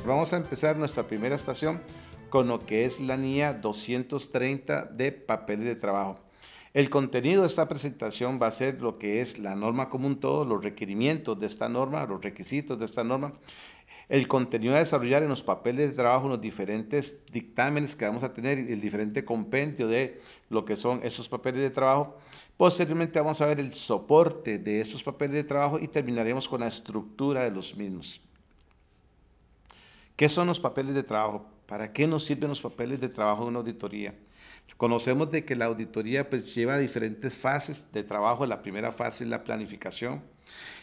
Vamos a empezar nuestra primera estación con lo que es la NIA 230 de papeles de trabajo. El contenido de esta presentación va a ser lo que es la norma común todo, los requerimientos de esta norma, los requisitos de esta norma, el contenido a desarrollar en los papeles de trabajo, en los diferentes dictámenes que vamos a tener, el diferente compendio de lo que son esos papeles de trabajo. Posteriormente vamos a ver el soporte de estos papeles de trabajo y terminaremos con la estructura de los mismos. ¿Qué son los papeles de trabajo? ¿Para qué nos sirven los papeles de trabajo en una auditoría? Conocemos de que la auditoría pues lleva diferentes fases de trabajo. La primera fase es la planificación.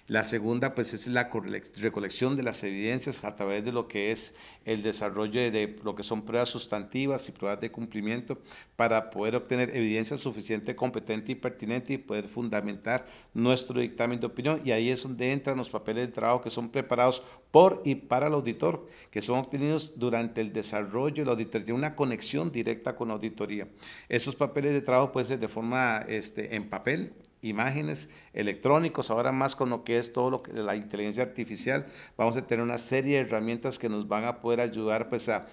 La segunda, pues, es la recolección de las evidencias a través de lo que es el desarrollo de lo que son pruebas sustantivas y pruebas de cumplimiento para poder obtener evidencia suficiente, competente y pertinente y poder fundamentar nuestro dictamen de opinión. Y ahí es donde entran los papeles de trabajo que son preparados por y para el auditor, que son obtenidos durante el desarrollo de la auditoría, tiene una conexión directa con la auditoría. Esos papeles de trabajo pueden ser de forma en papel, imágenes, electrónicos, ahora más con lo que es todo lo que la inteligencia artificial, vamos a tener una serie de herramientas que nos van a poder ayudar pues a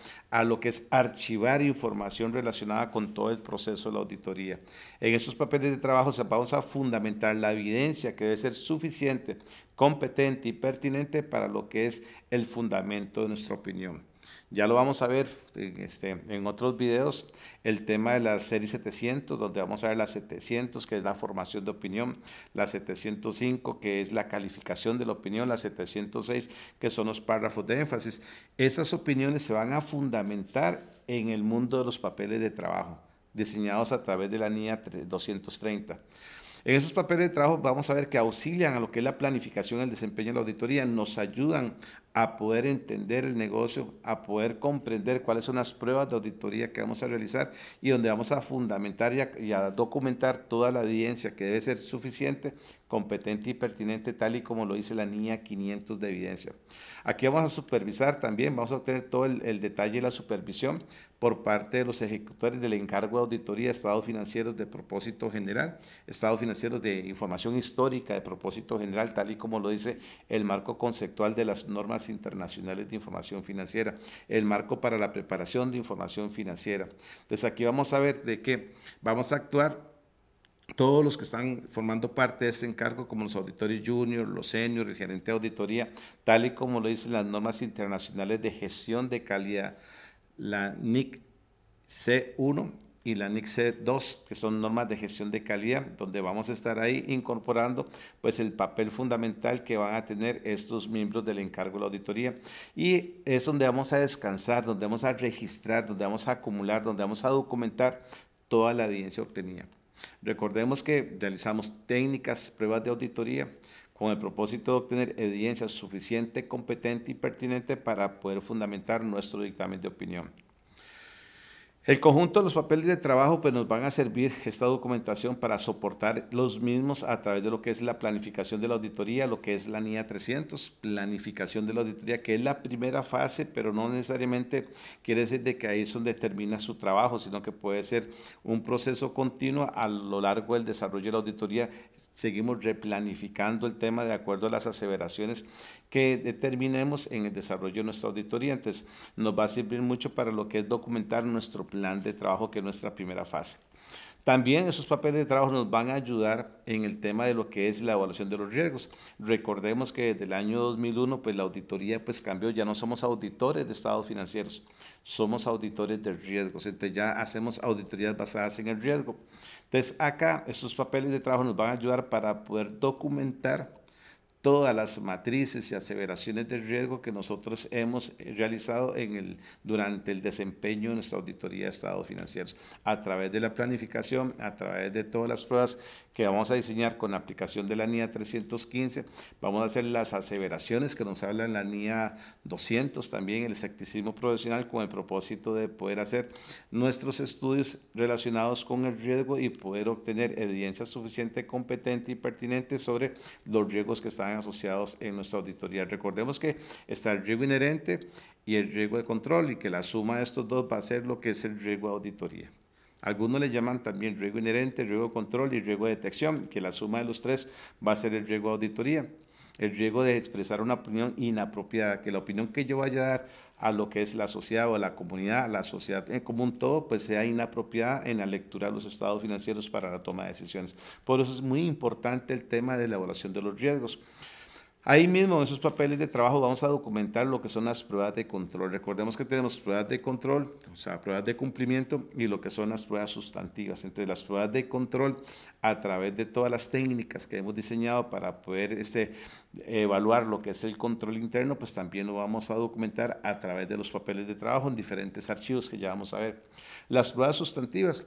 lo que es archivar información relacionada con todo el proceso de la auditoría. En estos papeles de trabajo vamos a fundamentar la evidencia que debe ser suficiente, competente y pertinente para lo que es el fundamento de nuestra opinión. Ya lo vamos a ver en otros videos, el tema de la serie 700, donde vamos a ver la 700, que es la formación de opinión, la 705, que es la calificación de la opinión, la 706, que son los párrafos de énfasis. Esas opiniones se van a fundamentar en el mundo de los papeles de trabajo, diseñados a través de la NIA 230. En esos papeles de trabajo vamos a ver que auxilian a lo que es la planificación y el desempeño de la auditoría, nos ayudan a poder entender el negocio, a poder comprender cuáles son las pruebas de auditoría que vamos a realizar y donde vamos a fundamentar y a documentar toda la evidencia que debe ser suficiente, competente y pertinente, tal y como lo dice la NIA 500 de evidencia. Aquí vamos a supervisar también, vamos a obtener todo el detalle y la supervisión por parte de los ejecutores del encargo de auditoría, estados financieros de propósito general, estados financieros de información histórica de propósito general, tal y como lo dice el marco conceptual de las normas internacionales de información financiera, el marco para la preparación de información financiera. Entonces aquí vamos a ver de qué vamos a actuar todos los que están formando parte de este encargo, como los auditores juniors, los seniors, el gerente de auditoría, tal y como lo dicen las normas internacionales de gestión de calidad, la NIC C1 y la NIC C2, que son normas de gestión de calidad, donde vamos a estar ahí incorporando pues el papel fundamental que van a tener estos miembros del encargo de la auditoría. Y es donde vamos a descansar, donde vamos a registrar, donde vamos a acumular, donde vamos a documentar toda la evidencia obtenida. Recordemos que realizamos técnicas, pruebas de auditoría con el propósito de obtener evidencia suficiente, competente y pertinente para poder fundamentar nuestro dictamen de opinión. El conjunto de los papeles de trabajo pues nos van a servir esta documentación para soportar los mismos a través de lo que es la planificación de la auditoría, lo que es la NIA 300, planificación de la auditoría, que es la primera fase, pero no necesariamente quiere decir de que ahí es donde termina su trabajo, sino que puede ser un proceso continuo a lo largo del desarrollo de la auditoría. Seguimos replanificando el tema de acuerdo a las aseveraciones que determinemos en el desarrollo de nuestra auditoría. Entonces, nos va a servir mucho para lo que es documentar nuestro plan de trabajo, que es nuestra primera fase. También esos papeles de trabajo nos van a ayudar en el tema de lo que es la evaluación de los riesgos. Recordemos que desde el año 2001, pues la auditoría pues cambió, ya no somos auditores de estados financieros, somos auditores de riesgos, entonces ya hacemos auditorías basadas en el riesgo. Entonces acá esos papeles de trabajo nos van a ayudar para poder documentar todas las matrices y aseveraciones de riesgo que nosotros hemos realizado durante el desempeño de nuestra auditoría de estados financieros, a través de la planificación, a través de todas las pruebas que vamos a diseñar con la aplicación de la NIA 315, vamos a hacer las aseveraciones que nos habla en la NIA 200, también el escepticismo profesional, con el propósito de poder hacer nuestros estudios relacionados con el riesgo y poder obtener evidencia suficiente, competente y pertinente sobre los riesgos que están asociados en nuestra auditoría. Recordemos que está el riesgo inherente y el riesgo de control, y que la suma de estos dos va a ser lo que es el riesgo de auditoría. Algunos le llaman también riesgo inherente, riesgo de control y riesgo de detección, que la suma de los tres va a ser el riesgo de auditoría. el riesgo de expresar una opinión inapropiada, que la opinión que yo vaya a dar a lo que es la sociedad o a la comunidad, a la sociedad en común todo, pues sea inapropiada en la lectura de los estados financieros para la toma de decisiones. Por eso es muy importante el tema de la evaluación de los riesgos. Ahí mismo en esos papeles de trabajo vamos a documentar lo que son las pruebas de control. Recordemos que tenemos pruebas de control, o sea, pruebas de cumplimiento y lo que son las pruebas sustantivas. Entonces, las pruebas de control, a través de todas las técnicas que hemos diseñado para poder evaluar lo que es el control interno, pues también lo vamos a documentar a través de los papeles de trabajo en diferentes archivos que ya vamos a ver. Las pruebas sustantivas,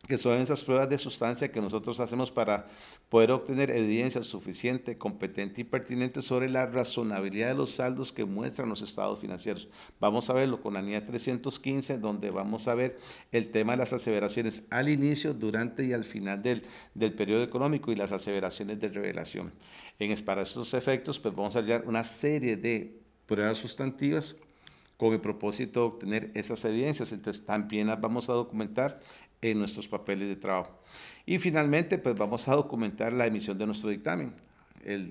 que son esas pruebas de sustancia que nosotros hacemos para poder obtener evidencia suficiente, competente y pertinente sobre la razonabilidad de los saldos que muestran los estados financieros. Vamos a verlo con la NIA 315, donde vamos a ver el tema de las aseveraciones al inicio, durante y al final del periodo económico y las aseveraciones de revelación. Para estos efectos, pues vamos a hallar una serie de pruebas sustantivas con el propósito de obtener esas evidencias. Entonces, también las vamos a documentar en nuestros papeles de trabajo. Y finalmente, pues vamos a documentar la emisión de nuestro dictamen,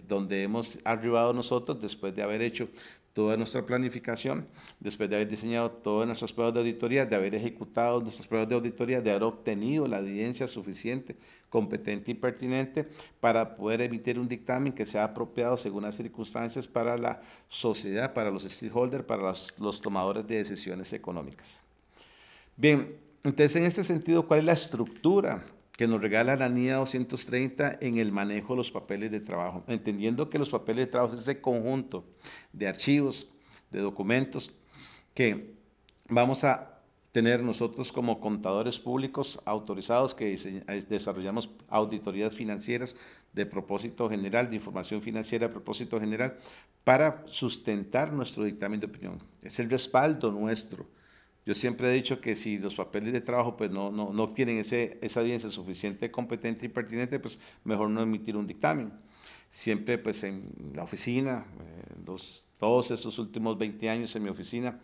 donde hemos arribado nosotros después de haber hecho toda nuestra planificación, después de haber diseñado todas nuestras pruebas de auditoría, de haber ejecutado nuestras pruebas de auditoría, de haber obtenido la evidencia suficiente, competente y pertinente para poder emitir un dictamen que sea apropiado según las circunstancias para la sociedad, para los stakeholders, para los tomadores de decisiones económicas. Bien, entonces en este sentido, ¿cuál es la estructura que nos regala la NIA 230 en el manejo de los papeles de trabajo? Entendiendo que los papeles de trabajo es ese conjunto de archivos, de documentos que vamos a tener nosotros como contadores públicos autorizados que desarrollamos auditorías financieras de propósito general, de información financiera de propósito general, para sustentar nuestro dictamen de opinión. Es el respaldo nuestro. Yo siempre he dicho que si los papeles de trabajo pues no tienen esa evidencia suficiente, competente y pertinente, pues mejor no emitir un dictamen. Siempre pues en la oficina, todos esos últimos 20 años en mi oficina,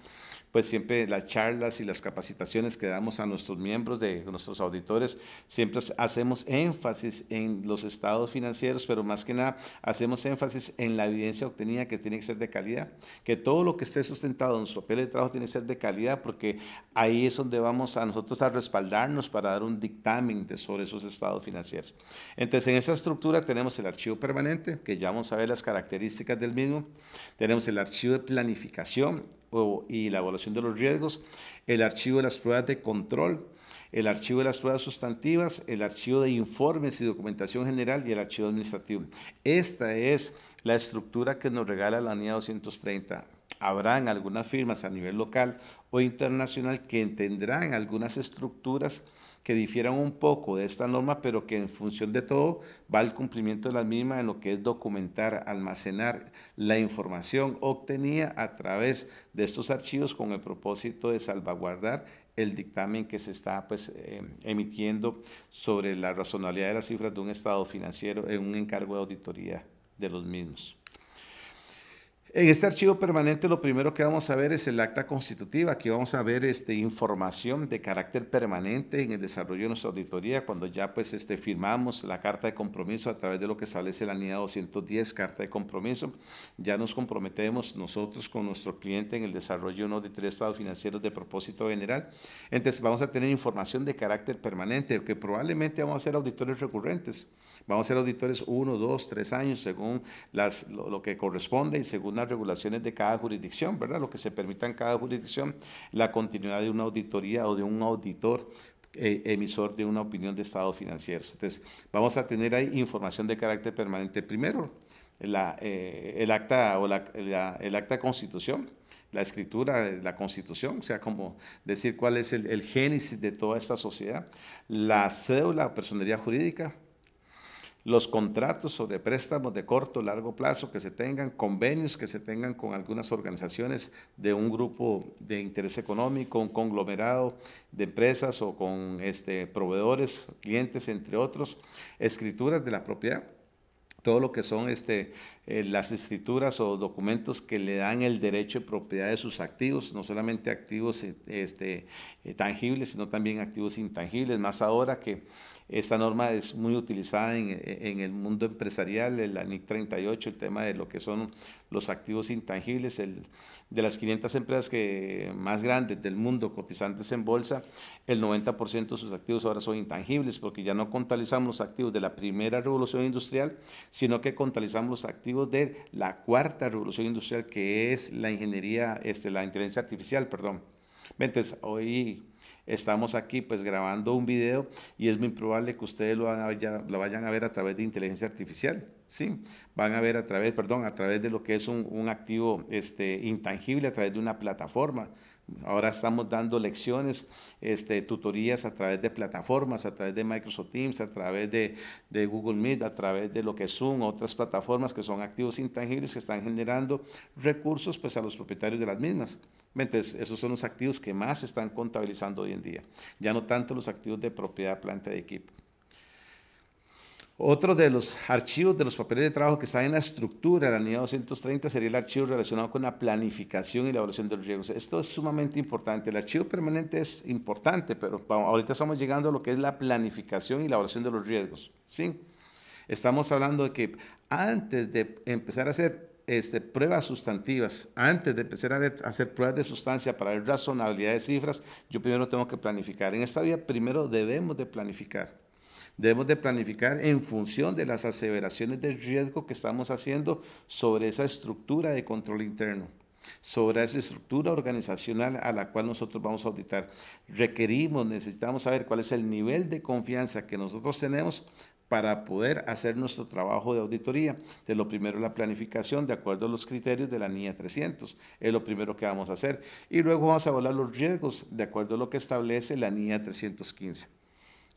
pues siempre las charlas y las capacitaciones que damos a nuestros miembros, de nuestros auditores, siempre hacemos énfasis en los estados financieros, pero más que nada hacemos énfasis en la evidencia obtenida, que tiene que ser de calidad, que todo lo que esté sustentado en su papel de trabajo tiene que ser de calidad, porque ahí es donde vamos a nosotros a respaldarnos para dar un dictamen sobre esos estados financieros. Entonces, en esa estructura tenemos el archivo permanente, que ya vamos a ver las características del mismo, tenemos el archivo de planificación y la evaluación de los riesgos, el archivo de las pruebas de control, el archivo de las pruebas sustantivas, el archivo de informes y documentación general y el archivo administrativo. Esta es la estructura que nos regala la NIA 230. Habrán algunas firmas a nivel local o internacional que tendrán algunas estructuras que difieran un poco de esta norma, pero que en función de todo va al cumplimiento de la misma en lo que es documentar, almacenar la información obtenida a través de estos archivos con el propósito de salvaguardar el dictamen que se está emitiendo sobre la razonabilidad de las cifras de un estado financiero en un encargo de auditoría de los mismos. En este archivo permanente lo primero que vamos a ver es el acta constitutiva. Aquí vamos a ver información de carácter permanente en el desarrollo de nuestra auditoría, cuando ya pues firmamos la carta de compromiso a través de lo que establece la NIA 210, carta de compromiso. Ya nos comprometemos nosotros con nuestro cliente en el desarrollo de una auditoría de estados financieros de propósito general. Entonces vamos a tener información de carácter permanente, que probablemente vamos a ser auditores recurrentes. Vamos a ser auditores 1, 2, 3 años, según lo que corresponde y según las regulaciones de cada jurisdicción, ¿verdad? Lo que se permita en cada jurisdicción, la continuidad de una auditoría o de un auditor emisor de una opinión de estados financieros. Entonces, vamos a tener ahí información de carácter permanente. Primero, el acta de constitución, la escritura de la Constitución, o sea, como decir cuál es el génesis de toda esta sociedad, la cédula o personería jurídica, los contratos sobre préstamos de corto o largo plazo que se tengan, convenios que se tengan con algunas organizaciones de un grupo de interés económico, un conglomerado de empresas o con proveedores, clientes, entre otros, escrituras de la propiedad, todo lo que son las escrituras o documentos que le dan el derecho de propiedad de sus activos, no solamente activos tangibles, sino también activos intangibles, más ahora que Esta norma es muy utilizada en el mundo empresarial, la NIC 38, el tema de lo que son los activos intangibles. De las 500 empresas más grandes del mundo cotizantes en bolsa, el 90% de sus activos ahora son intangibles, porque ya no contabilizamos los activos de la primera revolución industrial, sino que contabilizamos los activos de la cuarta revolución industrial, que es la ingeniería, la inteligencia artificial, perdón. Entonces, hoy estamos aquí pues grabando un video y es muy probable que ustedes lo vayan a ver a través de inteligencia artificial, ¿sí? Van a ver a través, perdón, a través de lo que es un activo intangible, a través de una plataforma. Ahora estamos dando lecciones, tutorías a través de plataformas, a través de Microsoft Teams, a través de Google Meet, a través de lo que es Zoom, otras plataformas que son activos intangibles que están generando recursos pues a los propietarios de las mismas. Entonces, esos son los activos que más se están contabilizando hoy en día, ya no tanto los activos de propiedad, planta y equipo. Otro de los archivos de los papeles de trabajo que está en la estructura de la NIA 230 sería el archivo relacionado con la planificación y la evaluación de los riesgos. Esto es sumamente importante. El archivo permanente es importante, pero ahorita estamos llegando a lo que es la planificación y la evaluación de los riesgos, ¿sí? Estamos hablando de que antes de empezar a hacer pruebas sustantivas, antes de empezar a hacer pruebas de sustancia para ver razonabilidad de cifras, yo primero tengo que planificar. En esta vía primero debemos de planificar. Debemos de planificar en función de las aseveraciones de riesgo que estamos haciendo sobre esa estructura de control interno, sobre esa estructura organizacional a la cual nosotros vamos a auditar. Necesitamos saber cuál es el nivel de confianza que nosotros tenemos para poder hacer nuestro trabajo de auditoría. De lo primero, la planificación de acuerdo a los criterios de la NIA 300, es lo primero que vamos a hacer. Y luego vamos a evaluar los riesgos de acuerdo a lo que establece la NIA 315.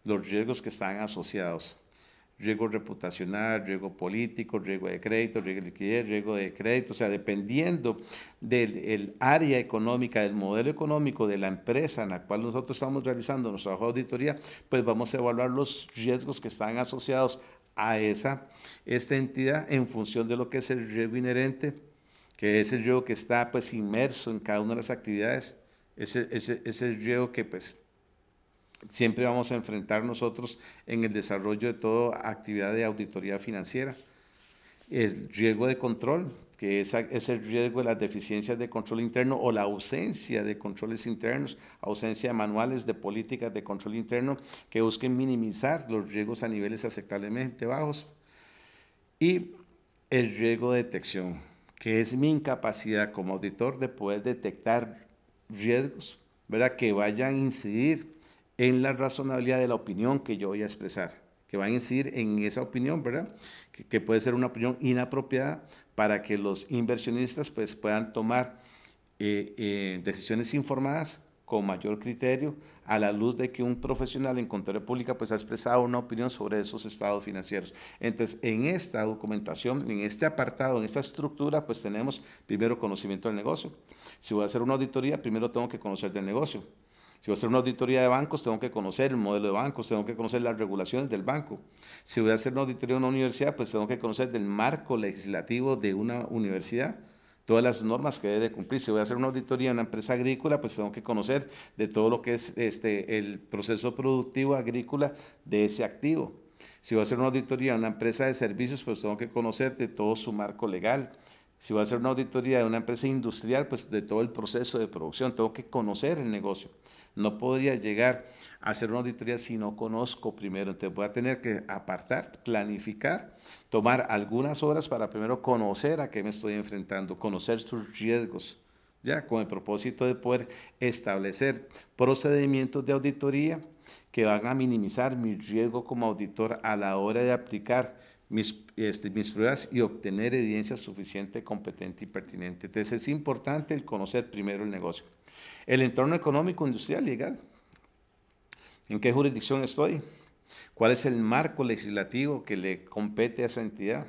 Los riesgos que están asociados: riesgo reputacional, riesgo político, riesgo de crédito, riesgo de liquidez, riesgo de crédito. O sea, dependiendo del área económica, del modelo económico de la empresa en la cual nosotros estamos realizando nuestro trabajo de auditoría, pues vamos a evaluar los riesgos que están asociados a esta entidad en función de lo que es el riesgo inherente, que es el riesgo que está pues inmerso en cada una de las actividades. Es el riesgo que pues siempre vamos a enfrentar nosotros en el desarrollo de toda actividad de auditoría financiera. El riesgo de control, que es el riesgo de las deficiencias de control interno o la ausencia de controles internos, ausencia de manuales de políticas de control interno que busquen minimizar los riesgos a niveles aceptablemente bajos. Y el riesgo de detección, que es mi incapacidad como auditor de poder detectar riesgos, ¿verdad?, que vayan a incidir en la razonabilidad de la opinión que yo voy a expresar, que va a incidir en esa opinión, ¿verdad? Que puede ser una opinión inapropiada para que los inversionistas pues, puedan tomar decisiones informadas con mayor criterio a la luz de que un profesional en contaduría pública pues, ha expresado una opinión sobre esos estados financieros. Entonces, en esta documentación, en este apartado, en esta estructura, pues tenemos primero conocimiento del negocio. Si voy a hacer una auditoría, primero tengo que conocer del negocio. Si voy a hacer una auditoría de bancos, tengo que conocer el modelo de bancos, tengo que conocer las regulaciones del banco. Si voy a hacer una auditoría de una universidad, pues tengo que conocer del marco legislativo de una universidad, todas las normas que debe de cumplir. Si voy a hacer una auditoría de una empresa agrícola, pues tengo que conocer de todo lo que es el proceso productivo agrícola de ese activo. Si voy a hacer una auditoría de una empresa de servicios, pues tengo que conocer de todo su marco legal. Si voy a hacer una auditoría de una empresa industrial, pues de todo el proceso de producción, tengo que conocer el negocio. No podría llegar a hacer una auditoría si no conozco primero. Entonces voy a tener que apartar, planificar, tomar algunas horas para primero conocer a qué me estoy enfrentando, conocer sus riesgos, ya con el propósito de poder establecer procedimientos de auditoría que van a minimizar mi riesgo como auditor a la hora de aplicar mis pruebas y obtener evidencia suficiente, competente y pertinente. Entonces es importante el conocer primero el negocio. El entorno económico, industrial, legal. ¿En qué jurisdicción estoy? ¿Cuál es el marco legislativo que le compete a esa entidad?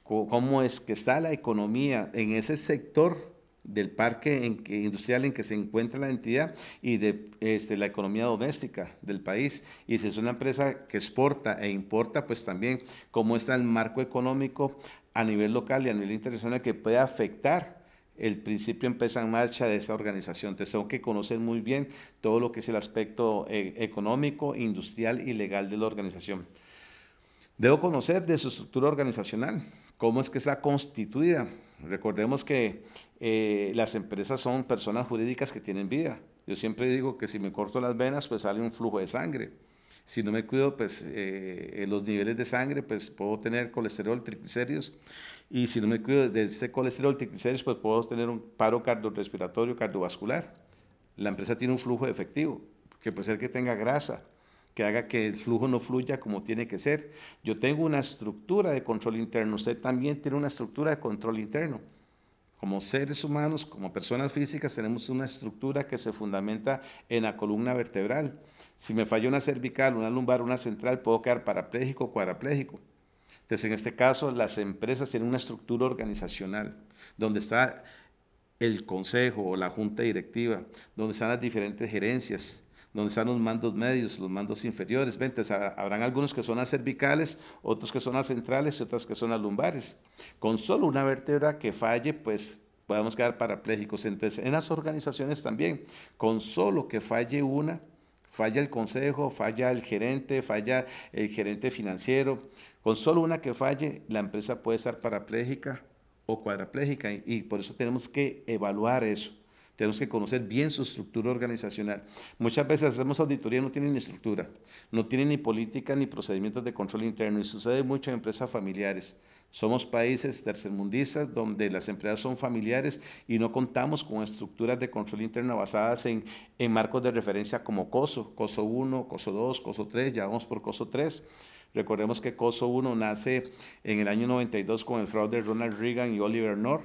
¿Cómo es que está la economía en ese sector del parque industrial en que se encuentra la entidad y de la economía doméstica del país? Y si es una empresa que exporta e importa, pues también cómo está el marco económico a nivel local y a nivel internacional que puede afectar el principio empieza en marcha de esa organización. Entonces tengo que conocer muy bien todo lo que es el aspecto económico, industrial y legal de la organización. Debo conocer de su estructura organizacional, cómo es que está constituida. Recordemos que las empresas son personas jurídicas que tienen vida. Yo siempre digo que si me corto las venas, pues sale un flujo de sangre. Si no me cuido, pues en los niveles de sangre, pues puedo tener colesterol, triglicéridos. Y si no me cuido de este colesterol, triglicéridos, pues puedo tener un paro cardiorrespiratorio, cardiovascular. La empresa tiene un flujo de efectivo, que puede ser que tenga grasa, que haga que el flujo no fluya como tiene que ser. Yo tengo una estructura de control interno, usted también tiene una estructura de control interno. Como seres humanos, como personas físicas, tenemos una estructura que se fundamenta en la columna vertebral. Si me falla una cervical, una lumbar, una central, puedo quedar parapléjico o cuadrapléjico. Entonces, en este caso, las empresas tienen una estructura organizacional, donde está el consejo o la junta directiva, donde están las diferentes gerencias, donde están los mandos medios, los mandos inferiores. Entonces, habrán algunos que son las cervicales, otros que son las centrales y otras que son las lumbares. Con solo una vértebra que falle, pues podemos quedar parapléjicos. Entonces, en las organizaciones también, con solo que falle una, falla el consejo, falla el gerente financiero, con solo una que falle, la empresa puede estar parapléjica o cuadraplégica y por eso tenemos que evaluar eso. Tenemos que conocer bien su estructura organizacional. Muchas veces hacemos auditoría y no tienen ni estructura, no tienen ni política ni procedimientos de control interno y sucede mucho en empresas familiares. Somos países tercermundistas donde las empresas son familiares y no contamos con estructuras de control interno basadas en marcos de referencia como COSO, COSO 1, COSO 2, COSO 3, ya vamos por COSO 3. Recordemos que COSO 1 nace en el año 92 con el fraude de Ronald Reagan y Oliver North,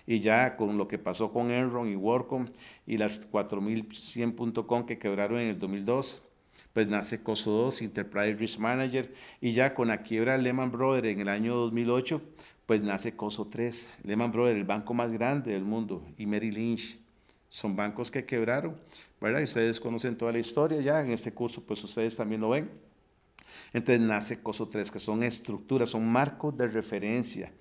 y ya con lo que pasó con Enron y WorldCom y las 4100.com que quebraron en el 2002, pues nace COSO 2, Enterprise Risk Manager, y ya con la quiebra de Lehman Brothers en el año 2008, pues nace COSO 3. Lehman Brothers, el banco más grande del mundo, y Merrill Lynch, son bancos que quebraron, ¿verdad? Y ustedes conocen toda la historia ya, en este curso pues ustedes también lo ven. Entonces nace COSO 3, que son estructuras, son marcos de referencia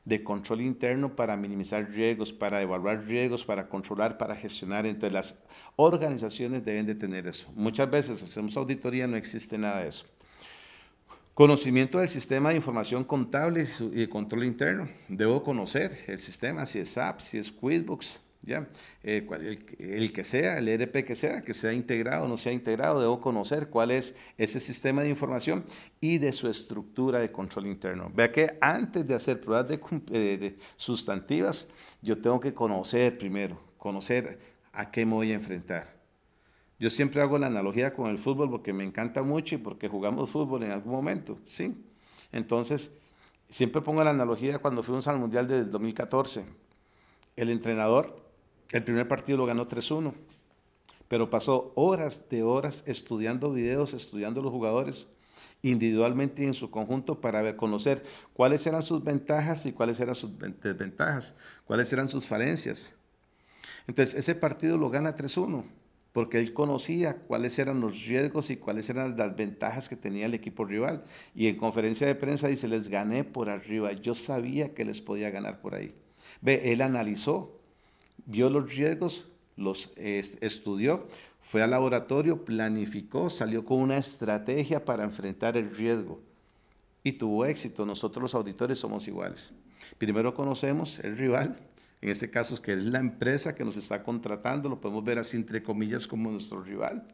de control interno para minimizar riesgos, para evaluar riesgos, para controlar, para gestionar. Entonces las organizaciones deben de tener eso. Muchas veces hacemos auditoría, no existe nada de eso. Conocimiento del sistema de información contable y de control interno. Debo conocer el sistema, si es SAP, si es QuickBooks, ¿ya? El que sea, el ERP que sea integrado o no sea integrado, debo conocer cuál es ese sistema de información y de su estructura de control interno. Vea que antes de hacer pruebas de sustantivas, yo tengo que conocer primero, conocer a qué me voy a enfrentar. Yo siempre hago la analogía con el fútbol porque me encanta mucho y porque jugamos fútbol en algún momento, ¿sí? Entonces, siempre pongo la analogía cuando fuimos al Mundial del 2014. El entrenador, el primer partido lo ganó 3-1, pero pasó horas de horas estudiando videos, estudiando los jugadores individualmente y en su conjunto para conocer cuáles eran sus ventajas y cuáles eran sus desventajas, cuáles eran sus falencias. Entonces, ese partido lo gana 3-1 porque él conocía cuáles eran los riesgos y cuáles eran las ventajas que tenía el equipo rival. Y en conferencia de prensa dice, les gané por arriba, yo sabía que les podía ganar por ahí. Ve, él analizó, vio los riesgos, los estudió, fue al laboratorio, planificó, salió con una estrategia para enfrentar el riesgo y tuvo éxito. Nosotros los auditores somos iguales. Primero conocemos el rival, en este caso es que es la empresa que nos está contratando, lo podemos ver así entre comillas como nuestro rival.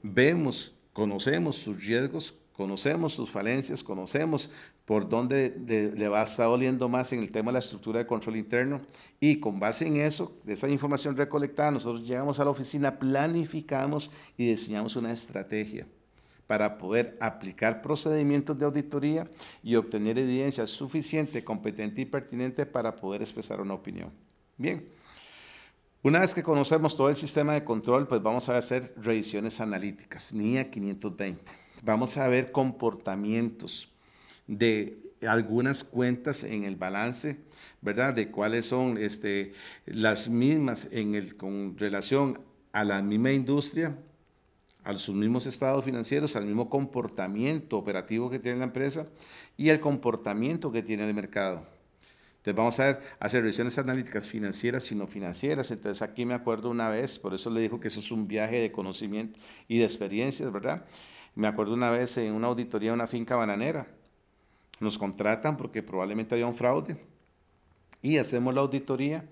Vemos, conocemos sus riesgos, conocemos sus falencias, conocemos por dónde le va a estar oliendo más en el tema de la estructura de control interno y con base en eso, de esa información recolectada, nosotros llegamos a la oficina, planificamos y diseñamos una estrategia para poder aplicar procedimientos de auditoría y obtener evidencia suficiente, competente y pertinente para poder expresar una opinión. Bien, una vez que conocemos todo el sistema de control, pues vamos a hacer revisiones analíticas, NIA 520. Vamos a ver comportamientos de algunas cuentas en el balance, ¿verdad? De cuáles son las mismas con relación a la misma industria, a sus mismos estados financieros, al mismo comportamiento operativo que tiene la empresa y el comportamiento que tiene el mercado. Entonces vamos a ver, hacer revisiones analíticas financieras y no financieras. Entonces aquí me acuerdo una vez, por eso le digo que eso es un viaje de conocimiento y de experiencias, ¿verdad? Me acuerdo una vez en una auditoría de una finca bananera. Nos contratan porque probablemente había un fraude y hacemos la auditoría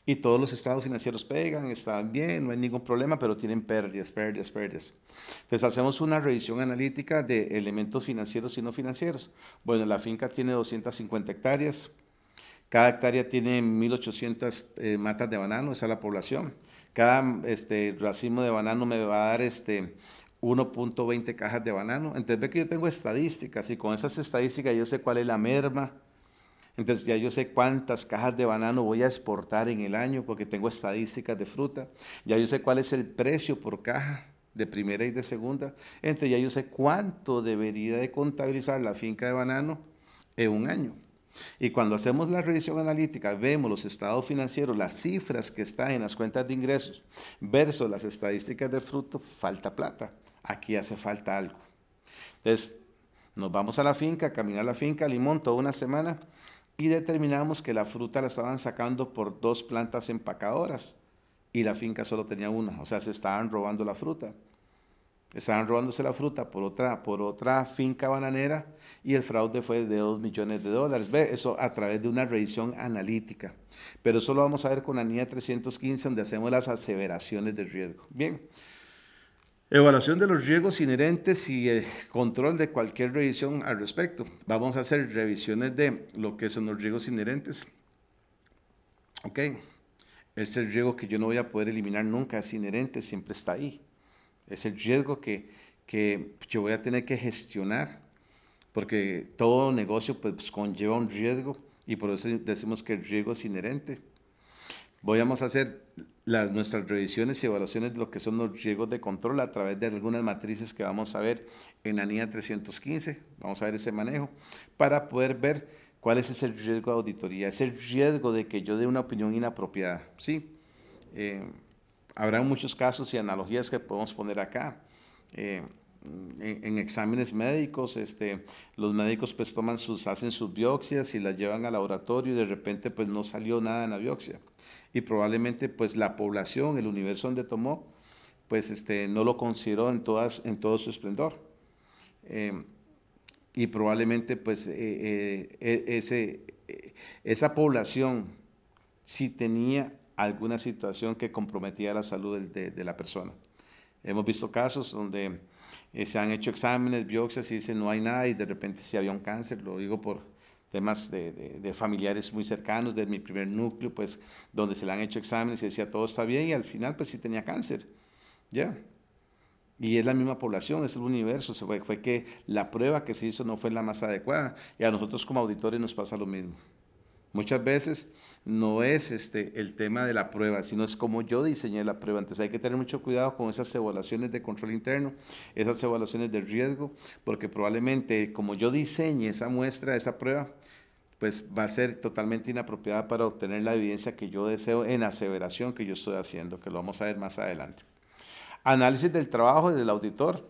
y todos los estados financieros pegan, están bien, no hay ningún problema, pero tienen pérdidas, pérdidas, pérdidas. Entonces hacemos una revisión analítica de elementos financieros y no financieros. Bueno, la finca tiene 250 hectáreas, cada hectárea tiene 1.800 matas de banano, esa es la población. Cada racimo de banano me va a dar 1.20 cajas de banano. Entonces ve que yo tengo estadísticas y con esas estadísticas yo sé cuál es la merma. Entonces ya yo sé cuántas cajas de banano voy a exportar en el año porque tengo estadísticas de fruta. Ya yo sé cuál es el precio por caja de primera y de segunda. Entonces ya yo sé cuánto debería de contabilizar la finca de banano en un año. Y cuando hacemos la revisión analítica, vemos los estados financieros, las cifras que están en las cuentas de ingresos versus las estadísticas de fruto, falta plata. Aquí hace falta algo. Entonces, nos vamos a la finca, a caminar a la finca, Limón, toda una semana, y determinamos que la fruta la estaban sacando por 2 plantas empacadoras y la finca solo tenía una, o sea, se estaban robando la fruta. Estaban robándose la fruta por otra finca bananera y el fraude fue de $2 millones. ¿Ve? Eso a través de una revisión analítica. Pero eso lo vamos a ver con la NIA 315, donde hacemos las aseveraciones de riesgo. Bien, evaluación de los riesgos inherentes y control de cualquier revisión al respecto. Vamos a hacer revisiones de lo que son los riesgos inherentes. Ok, es el riesgo que yo no voy a poder eliminar nunca, es inherente, siempre está ahí. Es el riesgo que yo voy a tener que gestionar, porque todo negocio pues conlleva un riesgo y por eso decimos que el riesgo es inherente. Vamos a hacer nuestras revisiones y evaluaciones de lo que son los riesgos de control a través de algunas matrices que vamos a ver en la NIA 315. Vamos a ver ese manejo para poder ver cuál es ese riesgo de auditoría, ese riesgo de que yo dé una opinión inapropiada. ¿Sí? Habrá muchos casos y analogías que podemos poner acá. En exámenes médicos, los médicos pues hacen sus biopsias y las llevan al laboratorio y de repente pues no salió nada en la biopsia. Y probablemente pues la población, el universo donde tomó, pues no lo consideró en todo su esplendor. Y probablemente pues esa población sí tenía alguna situación que comprometía la salud de la persona. Hemos visto casos donde se han hecho exámenes, biopsias y dicen no hay nada y de repente sí había un cáncer, lo digo por temas de familiares muy cercanos de mi primer núcleo, pues donde se le han hecho exámenes y decía todo está bien y al final pues sí tenía cáncer, ¿ya? Y es la misma población, es el universo, fue que la prueba que se hizo no fue la más adecuada y a nosotros como auditores nos pasa lo mismo. Muchas veces no es el tema de la prueba, sino es como yo diseñé la prueba. Entonces hay que tener mucho cuidado con esas evaluaciones de control interno, esas evaluaciones de riesgo, porque probablemente como yo diseñe esa muestra, esa prueba, pues va a ser totalmente inapropiada para obtener la evidencia que yo deseo en aseveración que yo estoy haciendo, que lo vamos a ver más adelante. Análisis del trabajo del auditor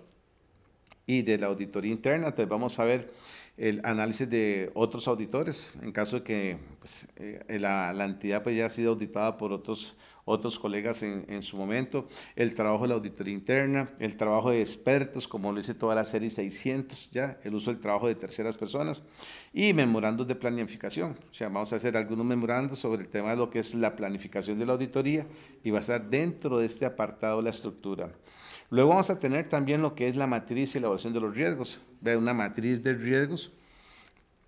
y de la auditoría interna. Entonces vamos a ver el análisis de otros auditores, en caso de que pues, la entidad pues, ya ha sido auditada por otros colegas en su momento, el trabajo de la auditoría interna, el trabajo de expertos, como lo dice toda la serie 600, ya, el uso del trabajo de terceras personas, y memorandos de planificación. O sea, vamos a hacer algunos memorandos sobre el tema de lo que es la planificación de la auditoría, y va a estar dentro de este apartado la estructura. Luego vamos a tener también lo que es la matriz y la evaluación de los riesgos. Ve una matriz de riesgos.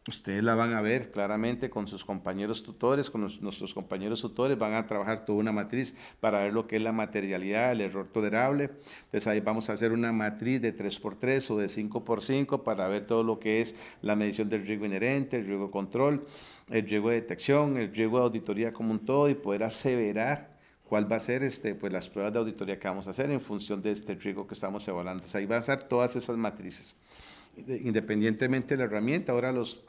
Ustedes la van a ver claramente con sus compañeros tutores, con nuestros compañeros tutores, van a trabajar toda una matriz para ver lo que es la materialidad, el error tolerable. Entonces ahí vamos a hacer una matriz de 3x3 o de 5x5 para ver todo lo que es la medición del riesgo inherente, el riesgo de control, el riesgo de detección, el riesgo de auditoría como un todo y poder aseverar cuál va a ser pues las pruebas de auditoría que vamos a hacer en función de este riesgo que estamos evaluando. O sea, ahí van a estar todas esas matrices. Independientemente de la herramienta, ahora los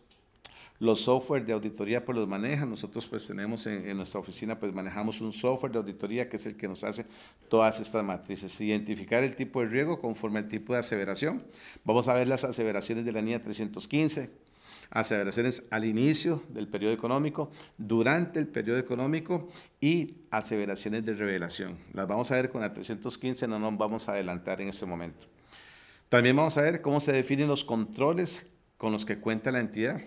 software de auditoría pues los manejan. Nosotros pues tenemos en nuestra oficina pues manejamos un software de auditoría que es el que nos hace todas estas matrices. Identificar el tipo de riesgo conforme al tipo de aseveración. Vamos a ver las aseveraciones de la NIA 315. aseveraciones al inicio del periodo económico, durante el periodo económico y aseveraciones de revelación. Las vamos a ver con la 315, no nos vamos a adelantar en este momento. También vamos a ver cómo se definen los controles con los que cuenta la entidad,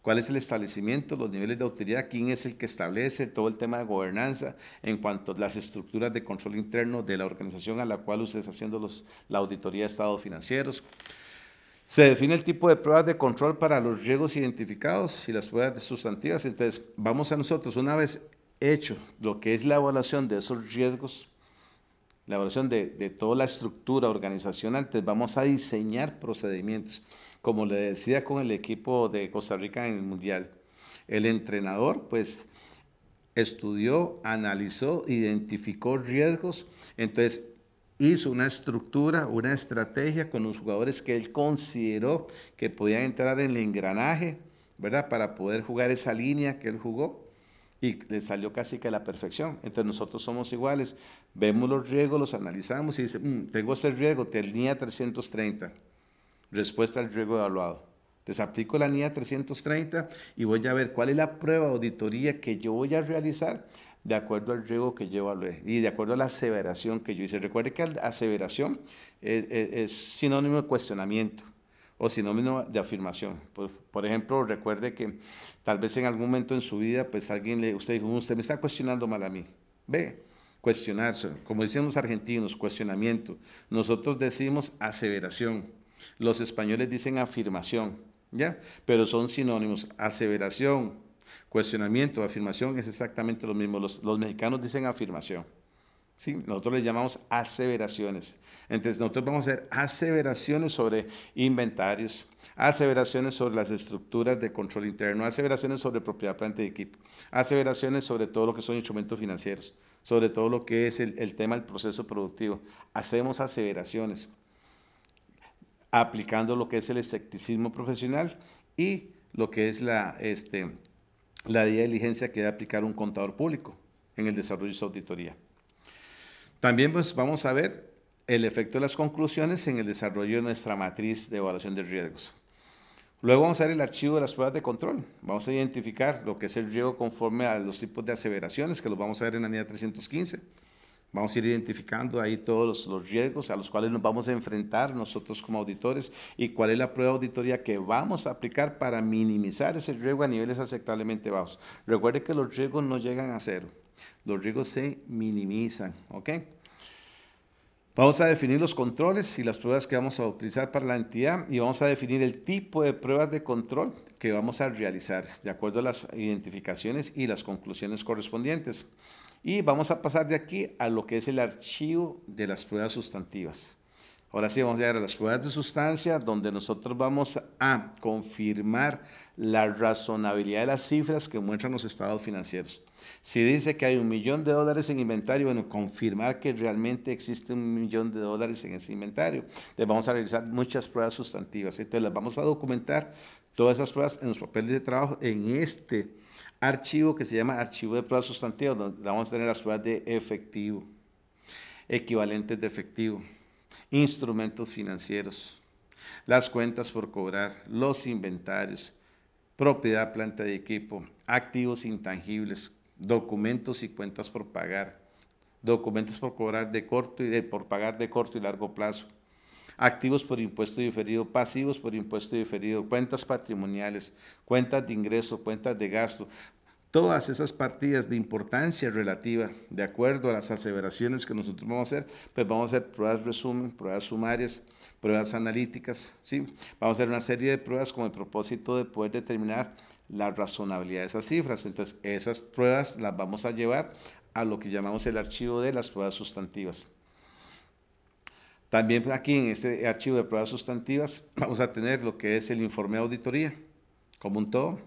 cuál es el establecimiento, los niveles de autoridad, quién es el que establece todo el tema de gobernanza en cuanto a las estructuras de control interno de la organización a la cual usted está haciendo la auditoría de estados financieros. Se define el tipo de pruebas de control para los riesgos identificados y las pruebas sustantivas. Entonces, vamos a nosotros, una vez hecho lo que es la evaluación de esos riesgos, la evaluación de toda la estructura organizacional, entonces vamos a diseñar procedimientos. Como le decía con el equipo de Costa Rica en el Mundial, el entrenador pues estudió, analizó, identificó riesgos, entonces hizo una estructura, una estrategia con los jugadores que él consideró que podían entrar en el engranaje, ¿verdad? Para poder jugar esa línea que él jugó y le salió casi que a la perfección. Entonces nosotros somos iguales, vemos los riesgos, los analizamos y dice, tengo ese riesgo, tenía 330, respuesta al riesgo evaluado. Entonces aplico la NIA 330 y voy a ver cuál es la prueba de auditoría que yo voy a realizar de acuerdo al riesgo que yo evalué y de acuerdo a la aseveración que yo hice. Recuerde que la aseveración es sinónimo de cuestionamiento o sinónimo de afirmación. Por ejemplo, recuerde que tal vez en algún momento en su vida, pues usted dijo, usted me está cuestionando mal a mí. Ve, cuestionarse, como dicen los argentinos, cuestionamiento. Nosotros decimos aseveración. Los españoles dicen afirmación, ¿ya? Pero son sinónimos. Aseveración, cuestionamiento, afirmación es exactamente lo mismo. Los mexicanos dicen afirmación. ¿Sí? Nosotros le llamamos aseveraciones. Entonces, nosotros vamos a hacer aseveraciones sobre inventarios, aseveraciones sobre las estructuras de control interno, aseveraciones sobre propiedad, planta y equipo, aseveraciones sobre todo lo que son instrumentos financieros, sobre todo lo que es el tema del proceso productivo. Hacemos aseveraciones aplicando lo que es el escepticismo profesional y lo que es la diligencia que debe aplicar un contador público en el desarrollo de su auditoría. También pues vamos a ver el efecto de las conclusiones en el desarrollo de nuestra matriz de evaluación de riesgos. Luego vamos a ver el archivo de las pruebas de control. Vamos a identificar lo que es el riesgo conforme a los tipos de aseveraciones, que los vamos a ver en la NIA 315. Vamos a ir identificando ahí todos los riesgos a los cuales nos vamos a enfrentar nosotros como auditores y cuál es la prueba de auditoría que vamos a aplicar para minimizar ese riesgo a niveles aceptablemente bajos. Recuerde que los riesgos no llegan a cero, los riesgos se minimizan, ¿ok? Vamos a definir los controles y las pruebas que vamos a utilizar para la entidad y vamos a definir el tipo de pruebas de control que vamos a realizar de acuerdo a las identificaciones y las conclusiones correspondientes. Y vamos a pasar de aquí a lo que es el archivo de las pruebas sustantivas. Ahora sí, vamos a llegar a las pruebas de sustancia, donde nosotros vamos a confirmar la razonabilidad de las cifras que muestran los estados financieros. Si dice que hay $1 millón en inventario, bueno, confirmar que realmente existe $1 millón en ese inventario. Entonces vamos a realizar muchas pruebas sustantivas. Entonces las vamos a documentar todas esas pruebas en los papeles de trabajo en este archivo que se llama archivo de pruebas sustantivas, donde vamos a tener las pruebas de efectivo, equivalentes de efectivo, instrumentos financieros, las cuentas por cobrar, los inventarios, propiedad, planta y equipo, activos intangibles, documentos y cuentas por pagar, documentos por cobrar por pagar de corto y largo plazo, activos por impuesto diferido, pasivos por impuesto diferido, cuentas patrimoniales, cuentas de ingreso, cuentas de gasto. Todas esas partidas de importancia relativa, de acuerdo a las aseveraciones que nosotros vamos a hacer, pues vamos a hacer pruebas resumen, pruebas sumarias, pruebas analíticas, ¿sí? Vamos a hacer una serie de pruebas con el propósito de poder determinar la razonabilidad de esas cifras. Entonces, esas pruebas las vamos a llevar a lo que llamamos el archivo de las pruebas sustantivas. También aquí en este archivo de pruebas sustantivas vamos a tener lo que es el informe de auditoría, como un todo,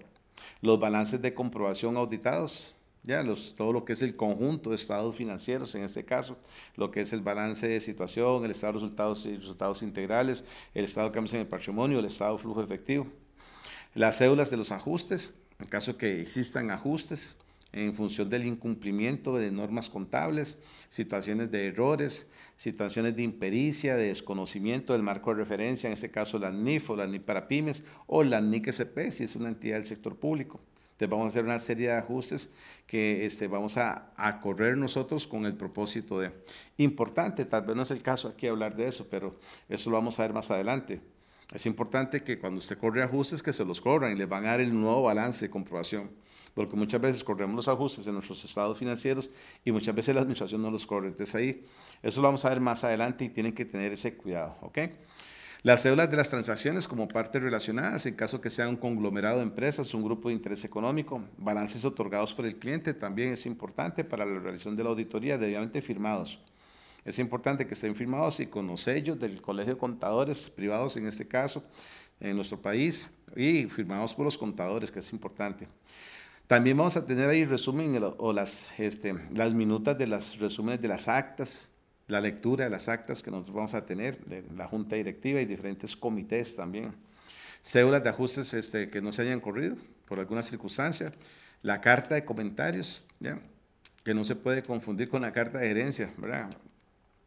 los balances de comprobación auditados, ya todo lo que es el conjunto de estados financieros, en este caso, lo que es el balance de situación, el estado de resultados y resultados integrales, el estado de cambios en el patrimonio, el estado de flujo efectivo, las cédulas de los ajustes, en caso que existan ajustes, en función del incumplimiento de normas contables, situaciones de errores, situaciones de impericia, de desconocimiento del marco de referencia, en este caso la NIF o la NIF para pymes o la NIC-SP si es una entidad del sector público. Entonces vamos a hacer una serie de ajustes que vamos a correr nosotros con el propósito de... Importante, tal vez no es el caso aquí hablar de eso, pero eso lo vamos a ver más adelante. Es importante que cuando usted corre ajustes que se los corran y les van a dar el nuevo balance de comprobación, porque muchas veces corremos los ajustes en nuestros estados financieros y muchas veces la administración no los corre. Entonces ahí, eso lo vamos a ver más adelante y tienen que tener ese cuidado, ¿ok? Las cédulas de las transacciones como partes relacionadas, en caso que sea un conglomerado de empresas, un grupo de interés económico, balances otorgados por el cliente, también es importante para la realización de la auditoría, debidamente firmados. Es importante que estén firmados y con los sellos del Colegio de Contadores Privados, en este caso, en nuestro país, y firmados por los contadores, que es importante. También vamos a tener ahí resumen o las minutas de las resúmenes de las actas, la lectura de las actas que nosotros vamos a tener de la Junta Directiva y diferentes comités también. Cédulas de ajustes que no se hayan corrido por alguna circunstancia. La carta de comentarios, ¿ya? Que no se puede confundir con la carta de gerencia, ¿verdad?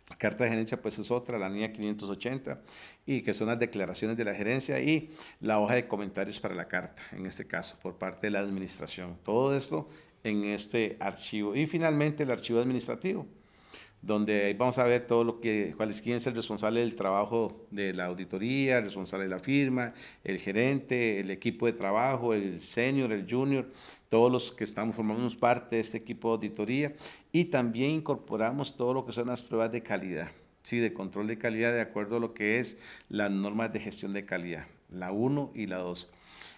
La carta de gerencia pues es otra, la línea 580, y que son las declaraciones de la gerencia y la hoja de comentarios para la carta, en este caso, por parte de la administración. Todo esto en este archivo. Y finalmente el archivo administrativo, donde vamos a ver todo lo que, quién es el responsable del trabajo de la auditoría, el responsable de la firma, el gerente, el equipo de trabajo, el senior, el junior, todos los que formamos parte de este equipo de auditoría, y también incorporamos todo lo que son las pruebas de calidad, ¿sí? De control de calidad de acuerdo a lo que es las normas de gestión de calidad, la 1 y la 2.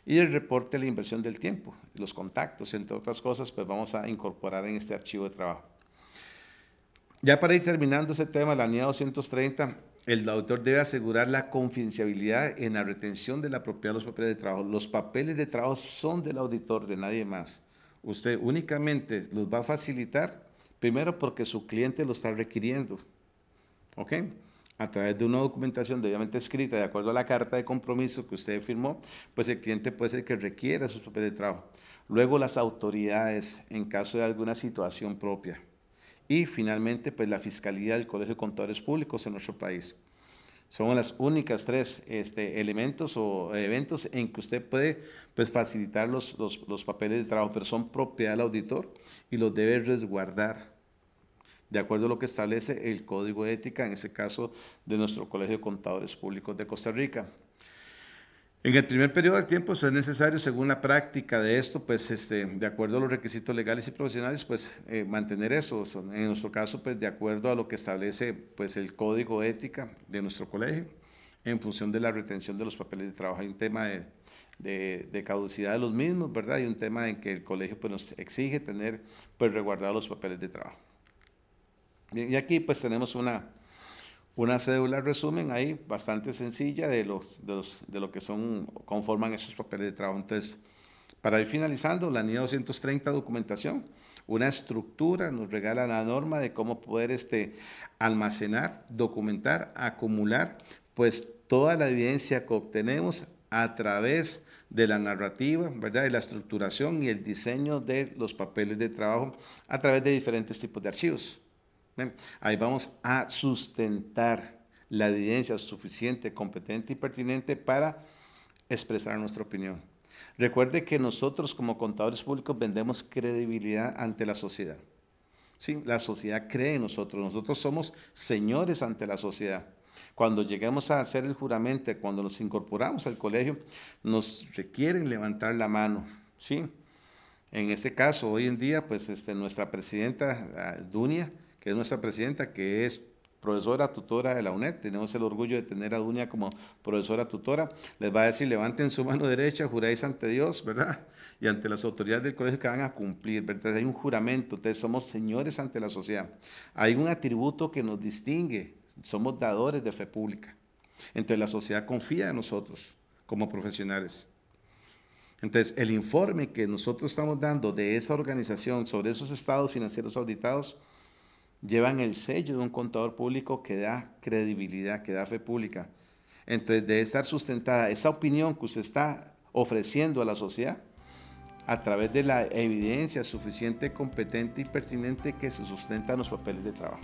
Y el reporte de la inversión del tiempo, los contactos, entre otras cosas, pues vamos a incorporar en este archivo de trabajo. Ya para ir terminando ese tema, la NIA 230, el auditor debe asegurar la confidencialidad en la retención de la propiedad de los papeles de trabajo. Los papeles de trabajo son del auditor, de nadie más. Usted únicamente los va a facilitar, primero porque su cliente lo está requiriendo, ¿ok? A través de una documentación debidamente escrita, de acuerdo a la carta de compromiso que usted firmó, pues el cliente puede ser que requiera sus papeles de trabajo. Luego las autoridades, en caso de alguna situación propia. Y finalmente, pues la Fiscalía del Colegio de Contadores Públicos en nuestro país. Son las únicas tres elementos o eventos en que usted puede pues, facilitar los papeles de trabajo, pero son propiedad del auditor y los debe resguardar de acuerdo a lo que establece el Código de Ética, en este caso de nuestro Colegio de Contadores Públicos de Costa Rica. En el primer periodo de tiempo es necesario, según la práctica de esto, pues de acuerdo a los requisitos legales y profesionales, pues mantener eso. En nuestro caso, pues de acuerdo a lo que establece pues el código de ética de nuestro colegio, en función de la retención de los papeles de trabajo. Hay un tema de caducidad de los mismos, ¿verdad? Y un tema en que el colegio pues nos exige tener pues resguardados los papeles de trabajo. Bien, y aquí pues tenemos una cédula resumen ahí bastante sencilla de lo que conforman esos papeles de trabajo. Entonces, para ir finalizando, la NIA 230 documentación, una estructura, nos regala la norma de cómo poder almacenar, documentar, acumular, pues toda la evidencia que obtenemos a través de la narrativa, ¿verdad? De la estructuración y el diseño de los papeles de trabajo a través de diferentes tipos de archivos. Ahí vamos a sustentar la evidencia suficiente, competente y pertinente para expresar nuestra opinión. Recuerde que nosotros como contadores públicos vendemos credibilidad ante la sociedad. ¿Sí? La sociedad cree en nosotros, nosotros somos señores ante la sociedad. Cuando lleguemos a hacer el juramento, cuando nos incorporamos al colegio, nos requieren levantar la mano, ¿sí? En este caso, hoy en día, pues nuestra presidenta, Dunia, que es nuestra presidenta, que es profesora tutora de la UNED, tenemos el orgullo de tener a Dunia como profesora tutora, les va a decir, levanten su mano derecha, juráis ante Dios, ¿verdad? Y ante las autoridades del colegio que van a cumplir, ¿verdad? Hay un juramento, entonces somos señores ante la sociedad. Hay un atributo que nos distingue, somos dadores de fe pública. Entonces la sociedad confía en nosotros como profesionales. Entonces, el informe que nosotros estamos dando de esa organización sobre esos estados financieros auditados llevan el sello de un contador público que da credibilidad, que da fe pública. Entonces, debe estar sustentada esa opinión que usted está ofreciendo a la sociedad a través de la evidencia suficiente, competente y pertinente que se sustentan los papeles de trabajo.